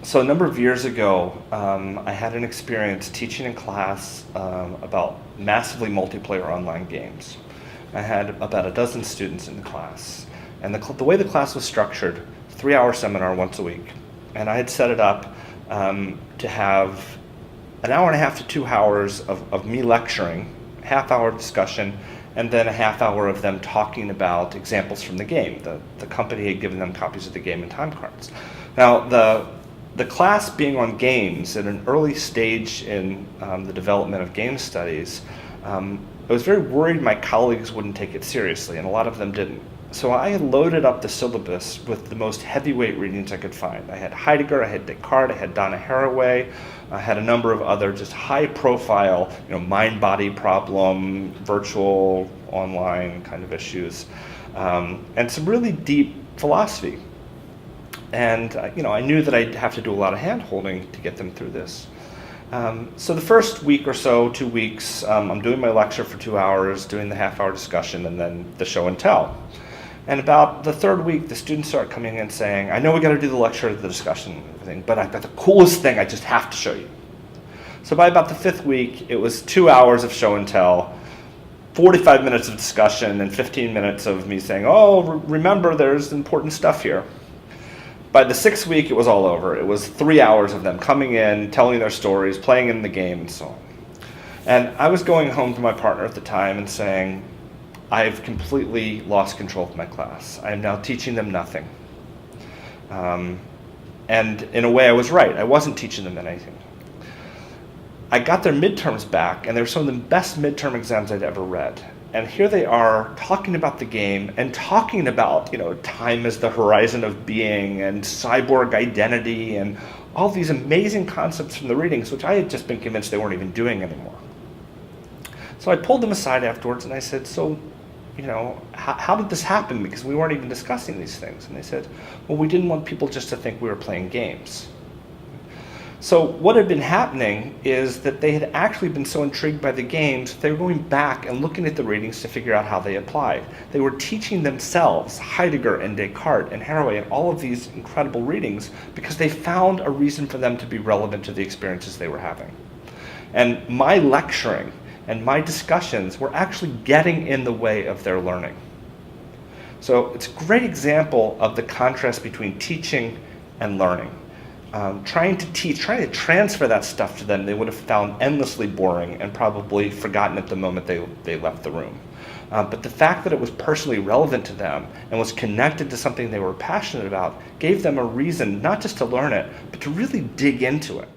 So a number of years ago, I had an experience teaching in class about massively multiplayer online games. I had about a dozen students in the class, and the way the class was structured, 3-hour seminar once a week, and I had set it up to have an hour and a half to 2 hours of me lecturing, half-hour discussion, and then a half hour of them talking about examples from the game. The company had given them copies of the game and time cards. Now, the class being on games at an early stage in the development of game studies, I was very worried my colleagues wouldn't take it seriously, and a lot of them didn't. So I had loaded up the syllabus with the most heavyweight readings I could find. I had Heidegger, I had Descartes, I had Donna Haraway, I had a number of other just high-profile, mind-body problem, virtual, online kind of issues, and some really deep philosophy. And I knew that I'd have to do a lot of hand-holding to get them through this. So the first week or so, 2 weeks, I'm doing my lecture for 2 hours, doing the half-hour discussion, and then the show and tell. And about the third week, the students start coming in saying, I know we got to do the lecture, the discussion, and everything, but I've got the coolest thing I just have to show you. So by about the fifth week, it was 2 hours of show and tell, 45 minutes of discussion, and 15 minutes of me saying, oh, remember, there's important stuff here. By the sixth week, it was all over. It was 3 hours of them coming in, telling their stories, playing in the game, and so on. And I was going home to my partner at the time and saying, I've completely lost control of my class. I am now teaching them nothing. And in a way, I was right. I wasn't teaching them anything. I got their midterms back, and they were some of the best midterm exams I'd ever read. And here they are talking about the game and talking about, time as the horizon of being and cyborg identity and all these amazing concepts from the readings, which I had just been convinced they weren't even doing anymore. So I pulled them aside afterwards and I said, so, how did this happen? Because we weren't even discussing these things. And they said, well, we didn't want people just to think we were playing games. So what had been happening is that they had actually been so intrigued by the games, they were going back and looking at the readings to figure out how they applied. They were teaching themselves Heidegger and Descartes and Haraway and all of these incredible readings because they found a reason for them to be relevant to the experiences they were having. And my lecturing and my discussions were actually getting in the way of their learning. So it's a great example of the contrast between teaching and learning. Trying to transfer that stuff to them, they would have found endlessly boring and probably forgotten at the moment they left the room. But the fact that it was personally relevant to them and was connected to something they were passionate about gave them a reason not just to learn it, but to really dig into it.